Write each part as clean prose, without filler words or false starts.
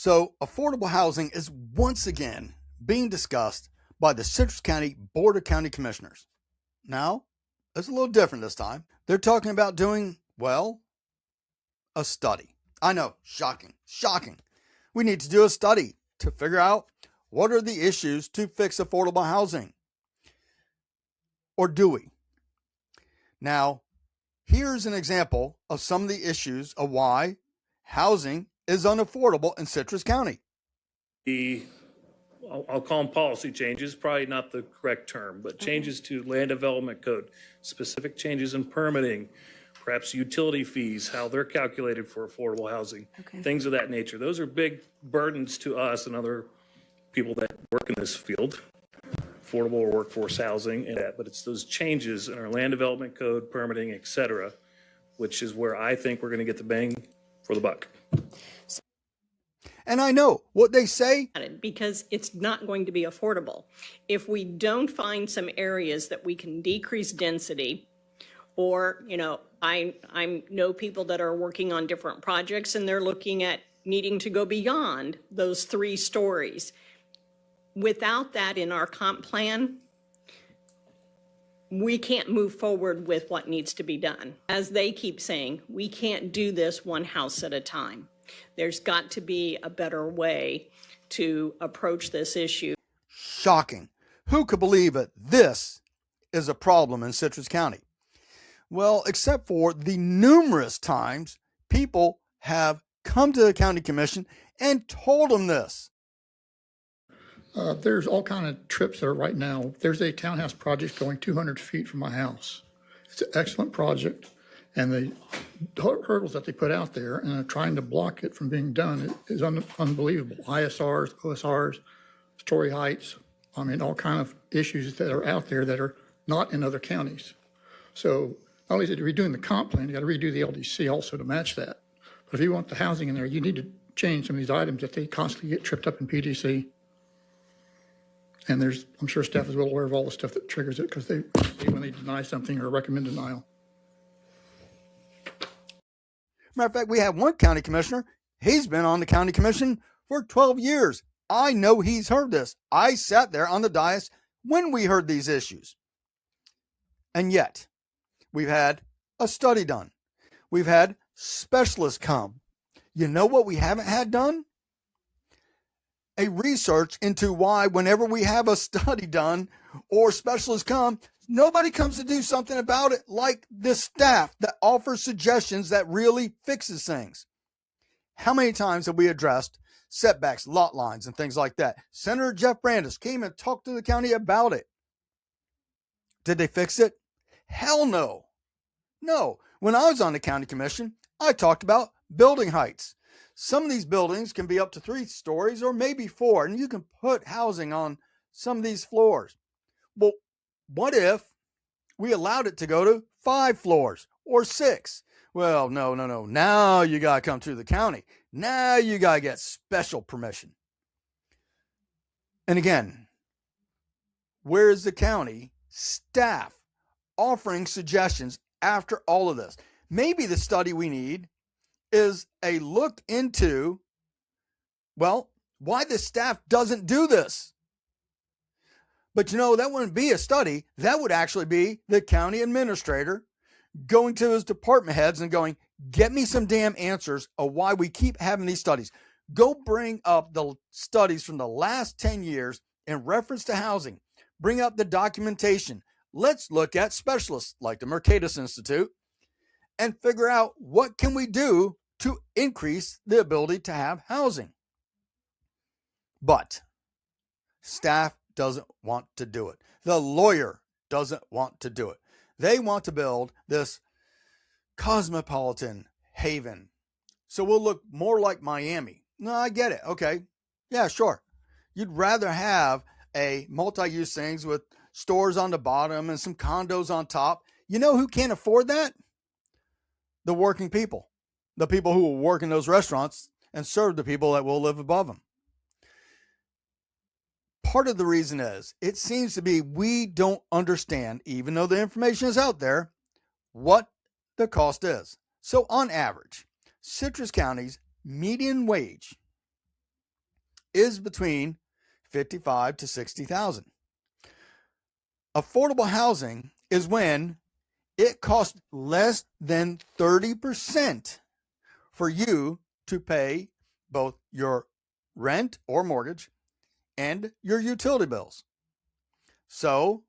So, affordable housing is once again being discussed by the Citrus County Board of County Commissioners. Now, it's a little different this time. They're talking about doing, well, a study. I know, shocking, shocking. We need to do a study to figure out what are the issues to fix affordable housing. Or do we? Now, here's an example of some of the issues of why housing is unaffordable in Citrus County. I'll call them policy changes, probably not the correct term, but changes to land development code, specific changes in permitting, perhaps utility fees, how they're calculated for affordable housing, things of that nature. Those are big burdens to us and other people that work in this field, affordable or workforce housing, and that. But it's those changes in our land development code, permitting, et cetera, which is where I think we're going to get the bang for the buck. And I know what they say. Because it's not going to be affordable. If we don't find some areas that we can decrease density, or, I know people that are working on different projects and they're looking at needing to go beyond those 3 stories. Without that in our comp plan, we can't move forward with what needs to be done. As they keep saying, we can't do this one house at a time. There's got to be a better way to approach this issue. Shocking. Who could believe that this is a problem in Citrus County? Well, except for the numerous times people have come to the county commission and told them this. There's all kind of trips there right now. There's a townhouse project going 200 feet from my house. It's an excellent project. And the hurdles that they put out there and are trying to block it from being done is unbelievable. ISRs, OSRs, story heights, all kind of issues that are out there that are not in other counties. So not only is it redoing the comp plan, you got to redo the LDC also to match that. But if you want the housing in there, you need to change some of these items that they constantly get tripped up in PDC. And I'm sure staff is well aware of all the stuff that triggers it because when they deny something or recommend denial. Matter of fact, we have one county commissioner. He's been on the county commission for 12 years. I know he's heard this. I sat there on the dais when we heard these issues. And yet, we've had a study done. We've had specialists come. You know what we haven't had done? A research into why whenever we have a study done or specialists come, nobody comes to do something about it, like this staff that offers suggestions that really fixes things. How many times have we addressed setbacks, lot lines, and things like that? Senator Jeff Brandes came and talked to the county about it. Did they fix it? Hell no. No. When I was on the county commission, I talked about building heights. Some of these buildings can be up to 3 stories or maybe 4, and you can put housing on some of these floors. Well, what if we allowed it to go to 5 floors or 6? Well, no. Now you got to come through the county. Now you got to get special permission. And again, where is the county staff offering suggestions after all of this? Maybe the study we need is a look into, why the staff doesn't do this. But that wouldn't be a study. That would actually be the county administrator going to his department heads and going, get me some damn answers of why we keep having these studies. Go bring up the studies from the last 10 years in reference to housing. Bring up the documentation. Let's look at specialists like the Mercatus Institute and figure out what can we do to increase the ability to have housing. But staff doesn't want to do it. The lawyer doesn't want to do it. They want to build this cosmopolitan haven. So we'll look more like Miami. No, I get it. Okay. Yeah, sure. You'd rather have a multi-use things with stores on the bottom and some condos on top. You know who can't afford that? The working people. The people who will work in those restaurants and serve the people that will live above them. Part of the reason is it seems to be we don't understand, even though the information is out there, what the cost is. So on average, Citrus County's median wage is between 55 to 60,000. Affordable housing is when it costs less than 30% for you to pay both your rent or mortgage and your utility bills. So,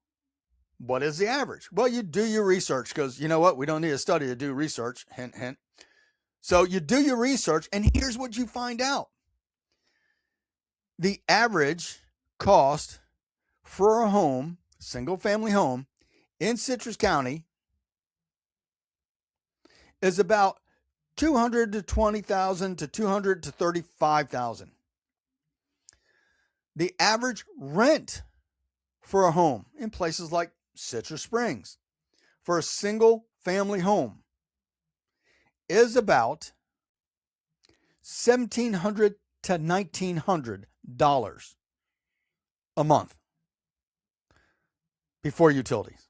what is the average? Well, you do your research, because you know what? We don't need a study to do research. Hint, hint. So you do your research, and here's what you find out. The average cost for a home, single family home in Citrus County, is about $220,000 to $200,000 to $35,000. The average rent for a home in places like Citrus Springs for a single family home is about $1,700 to $1,900 a month before utilities.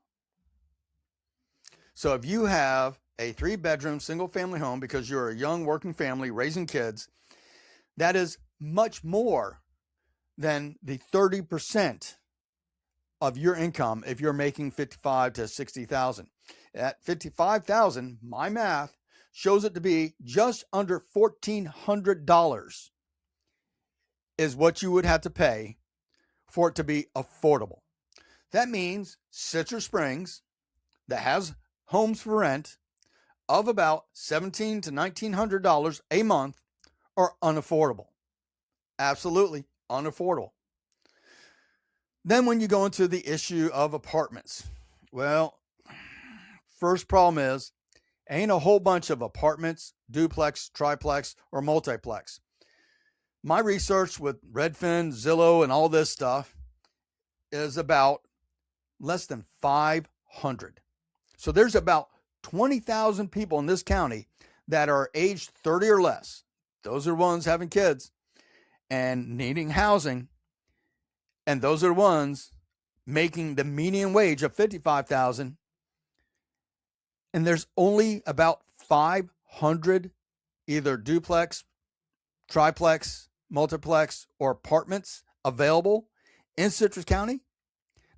So if you have a 3-bedroom single family home because you're a young working family raising kids, that is much more than the 30% of your income if you're making 55 to 60,000. At 55,000, my math shows it to be just under $1,400 is what you would have to pay for it to be affordable. That means Citrus Springs, that has homes for rent of about $1,700 to $1,900 a month, are unaffordable. Absolutely unaffordable. Then when you go into the issue of apartments, well, first problem is, ain't a whole bunch of apartments, duplex, triplex, or multiplex. My research with Redfin, Zillow, and all this stuff is about less than 500. So there's about 20,000 people in this county that are aged 30 or less. Those are ones having kids and needing housing. And those are ones making the median wage of $55,000. And there's only about 500 either duplex, triplex, multiplex, or apartments available in Citrus County.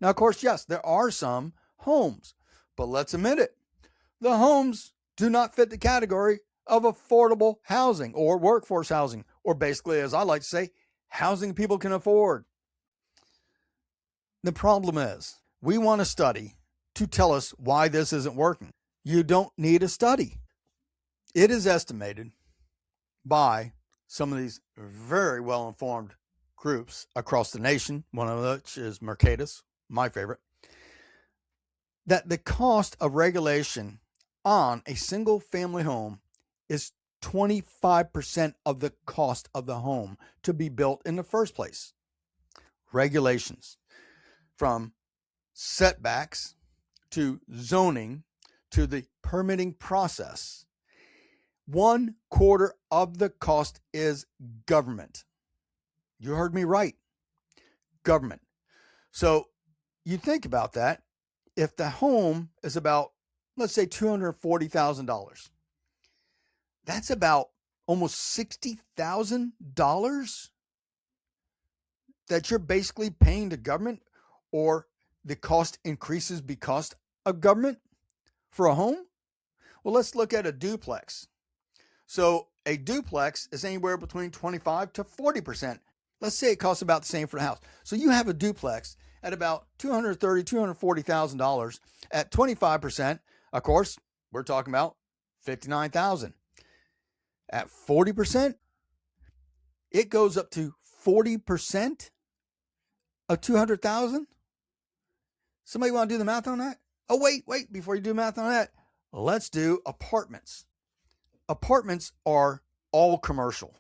Now, of course, yes, there are some homes, but let's admit it. The homes do not fit the category of affordable housing or workforce housing, or basically, as I like to say, housing people can afford. The problem is, we want a study to tell us why this isn't working. You don't need a study. It is estimated by some of these very well-informed groups across the nation, one of which is Mercatus, my favorite, that the cost of regulation on a single family home is 25% of the cost of the home to be built in the first place. Regulations, from setbacks to zoning to the permitting process. 1/4 of the cost is government. You heard me right. Government. So you think about that. If the home is about, let's say, $240,000, that's about almost $60,000 that you're basically paying the government, or the cost increases because of government for a home. Well, let's look at a duplex. So a duplex is anywhere between 25 to 40%. Let's say it costs about the same for a house. So you have a duplex at about $230,000, $240,000 at 25%. Of course, we're talking about $59,000. At 40%, it goes up to 40% of $200,000. Somebody want to do the math on that? Oh, wait, before you do math on that, let's do apartments. Apartments are all commercial.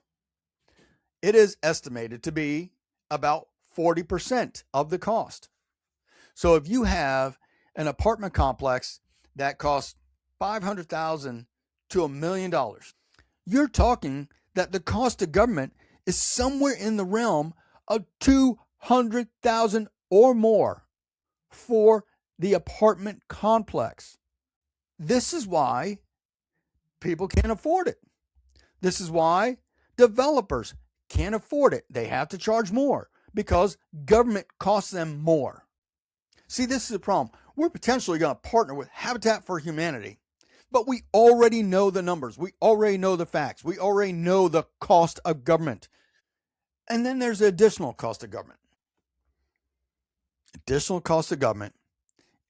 It is estimated to be about 40% of the cost. So if you have an apartment complex that costs $500,000 to $1 million, you're talking that the cost to government is somewhere in the realm of $200,000 or more for the apartment complex. This is why people can't afford it. This is why developers can't afford it. They have to charge more because government costs them more. See, this is the problem. We're potentially going to partner with Habitat for Humanity, but we already know the numbers. We already know the facts. We already know the cost of government. And then there's the additional cost of government. Additional cost of government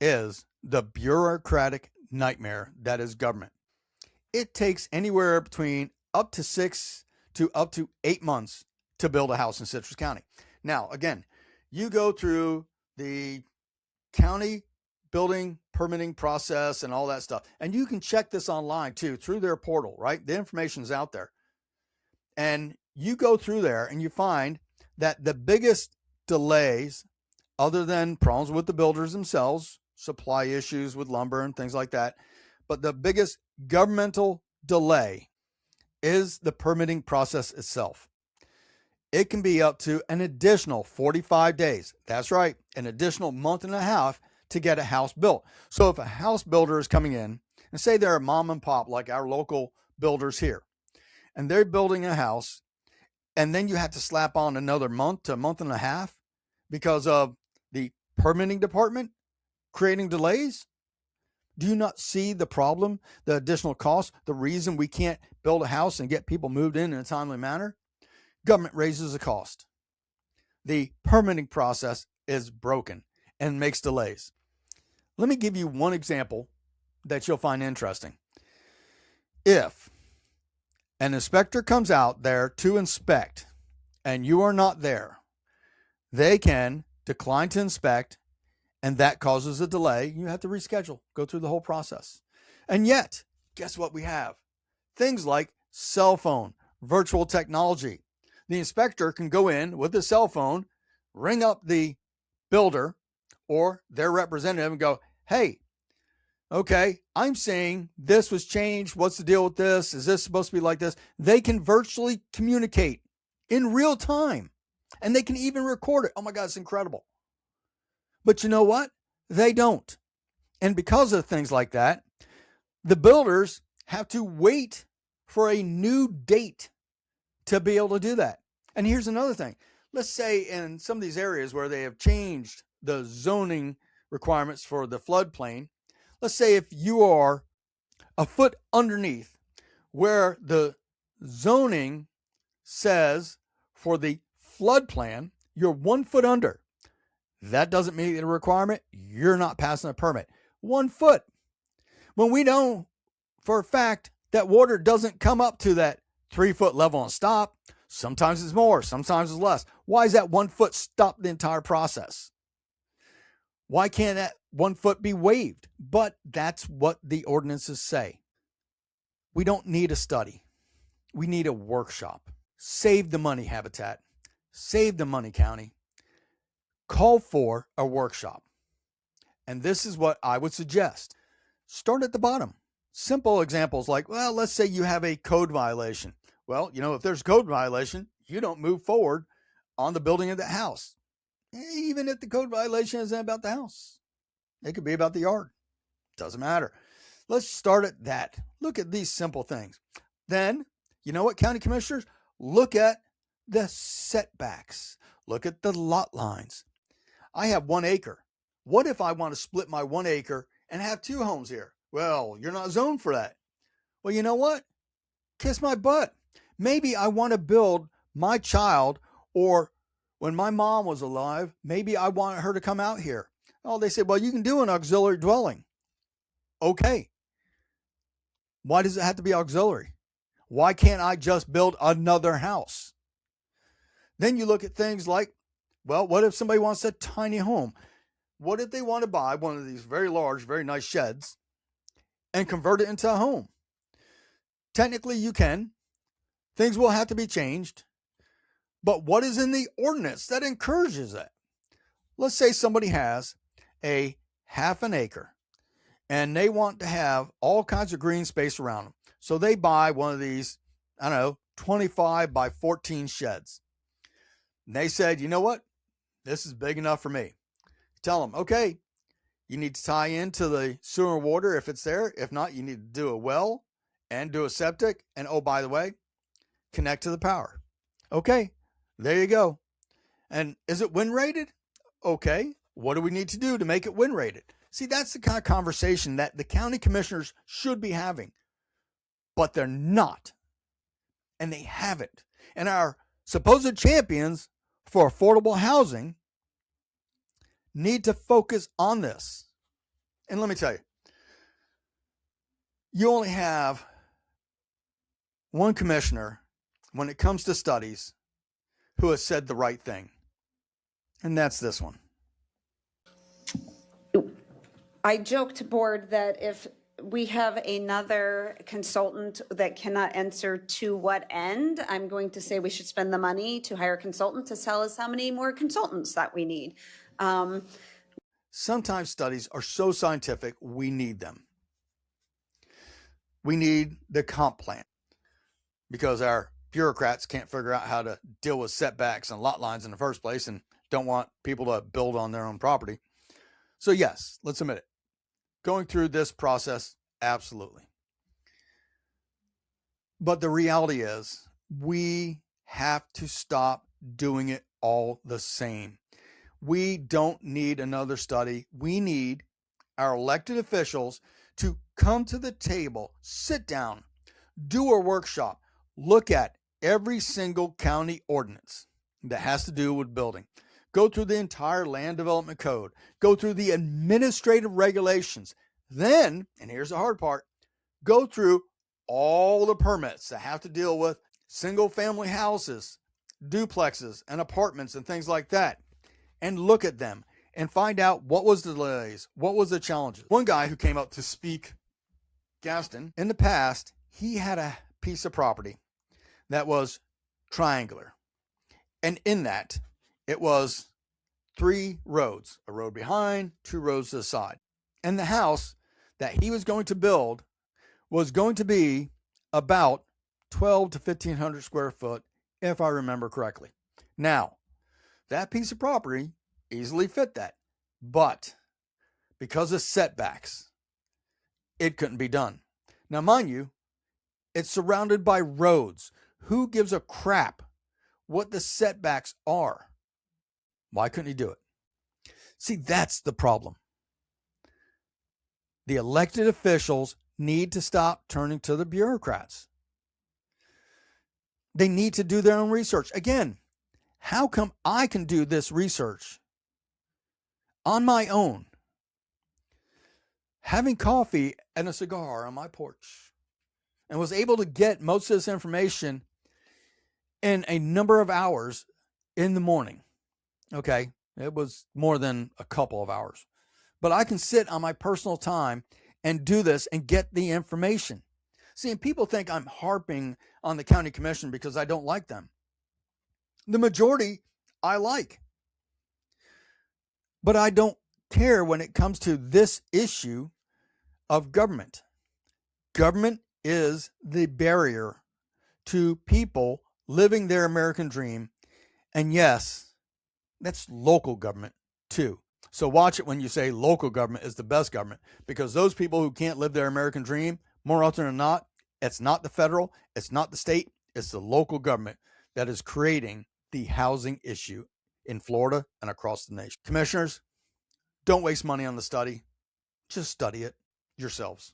is the bureaucratic nightmare that is government. It takes anywhere between up to 6 to up to 8 months to build a house in Citrus County. Now, again, you go through the county building permitting process and all that stuff. And you can check this online too, through their portal, right? The information is out there. And you go through there and you find that the biggest delays, other than problems with the builders themselves, supply issues with lumber and things like that, but the biggest governmental delay is the permitting process itself. It can be up to an additional 45 days. That's right, an additional month and a half to get a house built. So if a house builder is coming in, and say they're a mom and pop like our local builders here, and they're building a house, and then you have to slap on another month to a month and a half because of the permitting department creating delays. Do you not see the problem, the additional cost, the reason we can't build a house and get people moved in a timely manner? Government raises the cost. The permitting process is broken and makes delays. Let me give you one example that you'll find interesting. If an inspector comes out there to inspect and you are not there, they can decline to inspect, and that causes a delay. You have to reschedule, go through the whole process. And yet, guess what we have? Things like cell phone, virtual technology. The inspector can go in with a cell phone, ring up the builder or their representative and go, hey, okay, I'm saying this was changed. What's the deal with this? Is this supposed to be like this? They can virtually communicate in real time, and they can even record it. Oh my God, it's incredible. But you know what? They don't. And because of things like that, the builders have to wait for a new date to be able to do that. And here's another thing. Let's say in some of these areas where they have changed the zoning requirements for the floodplain, let's say if you are a foot underneath where the zoning says for the flood plan, you're 1 foot under. That doesn't meet the requirement. You're not passing a permit. 1 foot. When we know for a fact that water doesn't come up to that 3 foot level and stop, sometimes it's more, sometimes it's less. Why is that 1 foot stop the entire process? Why can't that 1 foot be waived? But that's what the ordinances say. We don't need a study. We need a workshop. Save the money, Habitat. Save the money, county. Call for a workshop. And this is what I would suggest. Start at the bottom. Simple examples like, well, let's say you have a code violation. Well, if there's a code violation, you don't move forward on the building of the house. Even if the code violation isn't about the house, it could be about the yard. Doesn't matter. Let's start at that. Look at these simple things. Then, you know what, county commissioners? Look at the setbacks. Look at the lot lines. I have 1 acre. What if I want to split my 1 acre and have 2 homes here? Well, you're not zoned for that. Well, you know what? Kiss my butt. Maybe I want to build my child, or when my mom was alive, maybe I want her to come out here. Oh, they said, well, you can do an auxiliary dwelling. Okay. Why does it have to be auxiliary? Why can't I just build another house? Then you look at things like, well, what if somebody wants a tiny home? What if they want to buy one of these very large, very nice sheds and convert it into a home? Technically, you can. Things will have to be changed. But what is in the ordinance that encourages that? Let's say somebody has a half an acre and they want to have all kinds of green space around them. So they buy one of these, 25 by 14 sheds. And they said, you know what? This is big enough for me. Tell them, okay, you need to tie into the sewer and water if it's there. If not, you need to do a well and do a septic. And oh, by the way, connect to the power. Okay, there you go. And is it win rated? Okay, what do we need to do to make it win rated? See, that's the kind of conversation that the county commissioners should be having, but they're not. And they haven't. And our supposed champions for affordable housing need to focus on this. And let me tell you, you only have one commissioner when it comes to studies who has said the right thing, and that's this one. I joked, board, that if we have another consultant that cannot answer to what end, I'm going to say we should spend the money to hire a consultant to tell us how many more consultants that we need. Sometimes studies are so scientific, we need them. We need the comp plan because our bureaucrats can't figure out how to deal with setbacks and lot lines in the first place and don't want people to build on their own property. So yes, let's admit it. Going through this process, absolutely. But the reality is we have to stop doing it all the same. We don't need another study. We need our elected officials to come to the table, sit down, do a workshop, look at every single county ordinance that has to do with building. Go through the entire land development code, go through the administrative regulations. Then, and here's the hard part, go through all the permits that have to deal with single family houses, duplexes, and apartments and things like that, and look at them and find out what was the delays, what was the challenges. One guy who came up to speak, Gaston, in the past, he had a piece of property that was triangular. And in that, it was 3 roads, a road behind, 2 roads to the side. And the house that he was going to build was going to be about 12 to 1,500 square foot, if I remember correctly. Now, that piece of property easily fit that, but because of setbacks, it couldn't be done. Now, mind you, it's surrounded by roads. Who gives a crap what the setbacks are? Why couldn't he do it? See, that's the problem. The elected officials need to stop turning to the bureaucrats. They need to do their own research. Again, how come I can do this research on my own, having coffee and a cigar on my porch, and was able to get most of this information in a number of hours in the morning? Okay, it was more than a couple of hours. But I can sit on my personal time and do this and get the information. See, and people think I'm harping on the county commission because I don't like them. The majority I like. But I don't care when it comes to this issue of government. Government is the barrier to people living their American dream. And yes, that's local government too. So watch it when you say local government is the best government, because those people who can't live their American dream, more often than not, it's not the federal, it's not the state, it's the local government that is creating the housing issue in Florida and across the nation. Commissioners, don't waste money on the study. Just study it yourselves.